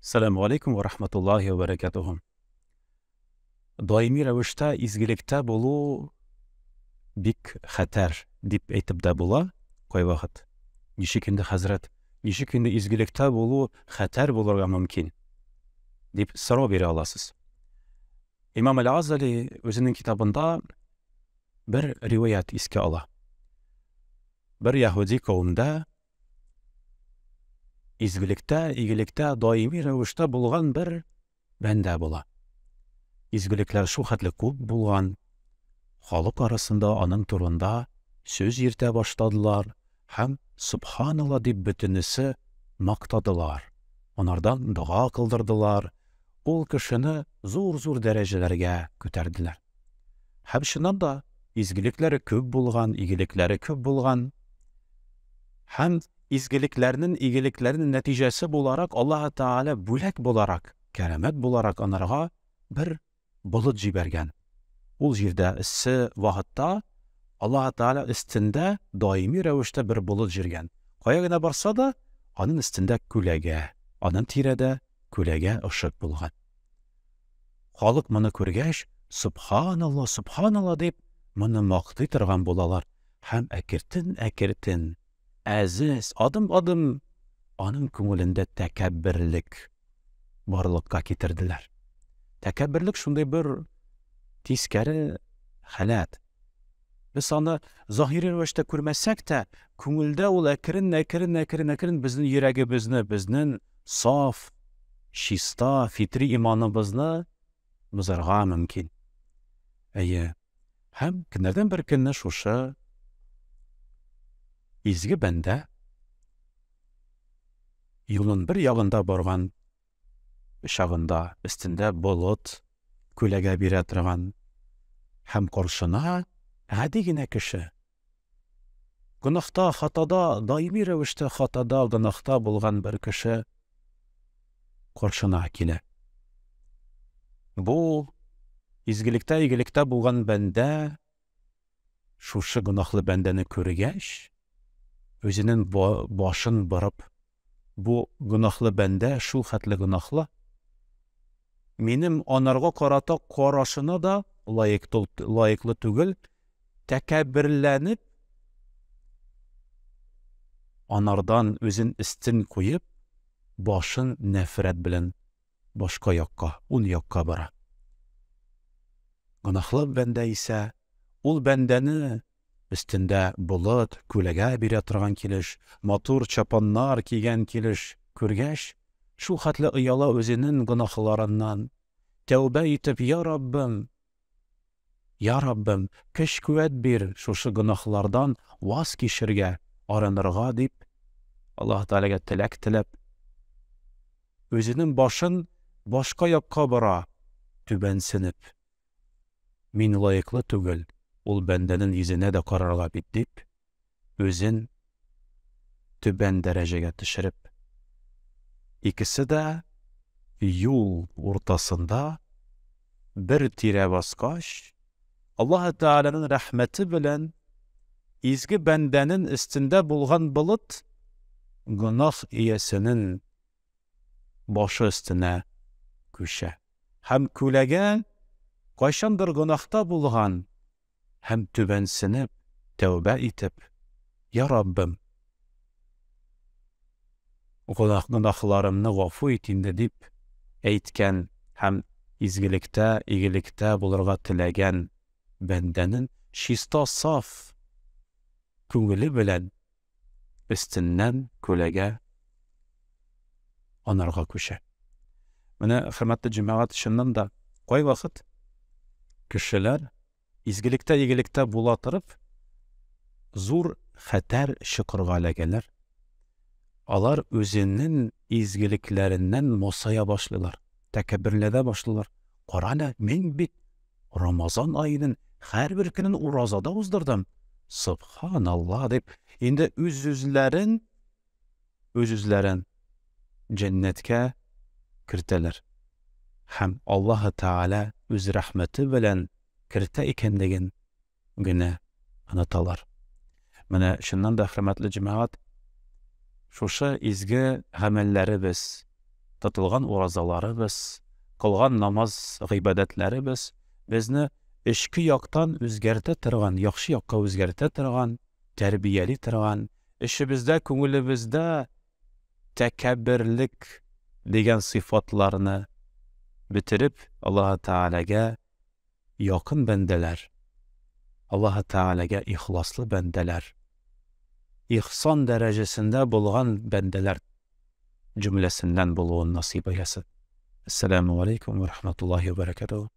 Assalamu alaikum wa rahmatullahi wa barakatuhu. Daimi rәвештә изгелектә булу бик хәтәр дип әйтеп дә була кай вакыт. Ничек инде хәзрәт, ничек инде изгелектә булу хәтәр булырга мөмкин дип сорау бирә аласыз. Имам Аль-Азали үзенең китабында бер риваят искә ала. Бер яһуди кавымда изгелектә, игелектә даими рәвештә булган бер бәндә була. Изгелекләр шул хәтле күп булган, халык арасында аның турында сүз йөртә башладылар һәм субханалла дип бөтенесе мактадылар. Анардан дуа кылдырдылар, ул кешене зур-зур дәрәҗәләргә күтәрделәр. Һәм шуннан да изгелекләре күп булган, игелекләре күп булган. Һәм изгелекләрнең, игелекләрнең нәтиҗәсе буларак Аллаһ Тәгалә бүләк буларак, кәрамәт буларак анарга бер болыт җибәргән. Ул җирдә эссе вакытта Аллаһ Тәгалә өстендә даими рәвештә бер болыт җиргән. Кая гына барса да, аның өстендә күләгә, аның тирәдә күләгә ышык булган. Халык моны күргәч, субханалла, субханалла дип моны мактый торган булалар. Һәм әкертен, әзиз, адым-адым аның күңелендә тәкәбберлек барлыкка китерделәр. Тәкәбберлек шундай бер тискәре халат. Без аны заһири рәвештә күрмәсәк тә, күңелдә ул әкрен безнең йөрәгебезне, безнең саф, чиста, фитри иманыбызны бозарга мөмкин. Әйе. Һәм көннәрдән бер көнне шушы изге бәндә юлның бер ягында барган чагында өстендә болыт күләгә бирә торган һәм каршына гади генә кеше. Гөнаһта, хатада, даими рәвештә хатада, гөнаһта булган бер кеше каршына килә. Бу изгелектә, игелектә булган бәндә шушы гөнаһлы бәндәне күргәч, үзенең башын барып, бу гөнаһлы бәндә шул хәтле гөнаһлы, минем анарга карата карашына да лаеклы түгел, тәкәбберләнеп, анардан үзен өстен куеп, башын нәфрәт белән башка якка, ун якка бара. Гөнаһлы бәндә исә, ул бәндәне өстендә болыт, күләгә бирә торган килеш, матур чапаннар кигән килеш күргәч, шул хәтле ояла үзенең гөнаһларыннан, тәүбә итеп, Я Раббым, көч-куәт бир шушы гөнаһлардан ваз кичергә, арынырга дип, Аллаһ Тәгаләгә теләк теләп, үзенең башын башка якка бара, түбәнсенеп. Мин лаеклы түгел, ул бәндәнең йөзенә дә карарга бит дип, үзен түбән дәрәҗәгә төшереп, икесе дә юл уртасында бер тирә баскач, Аллаһ Тәгаләнең рәхмәте белән изге бәндәнең өстендә булган болыт гөнаһ иясенең башы өстенә күчә. Һәм күләгә кайчандыр гөнаһта булган һәм түбәнсенеп, тәүбә итеп, Я Раббым, гөнаһларымны гафу ит инде дип әйткән һәм изгелектә, игелектә булырга теләгән бәндәнең чиста, саф күңеле белән өстеннән күләгә анарга күчә. Менә хөрмәтле җәмәгать, шуннан да кай вакыт кешеләр изгелектә, игелектә була торып, зур хәтәр чокырга эләгәләр. Алар үзенең изгелекләреннән мосая башлыйлар, тәкәбберләнә башлыйлар. Караны, мин бит Рамазан аеның һәрбер көнен уразада уздырдым. Субханалла дип, инде үз-үзләрен җәннәткә кертәләр. Һәм Аллаһ Тәгалә үз рәхмәте белән кертә икәнлеген генә оныталар. Менә шуннан да хөрмәтле җәмәгать, шушы изге гамәлләребез, тотылган уразаларыбыз, кылган намаз гыйбадәтләребез безне эчке яктан үзгәртә торган, яхшы якка үзгәртә торган, тәрбияли торган, эшебездә, күңелебездә тәкәбберлек дигән сыйфатларны бетереп, Аллаһ Тәгаләгә якын бәндәләр, Аллаһ Тәгаләгә ихласлы бәндәләр, ихсан дәрәҗәсендә булган бәндәләр җөмләсеннән булуын насыйп әйләсен. Ассаламу алейкум ва рахматуллаһи ва баракатуһ.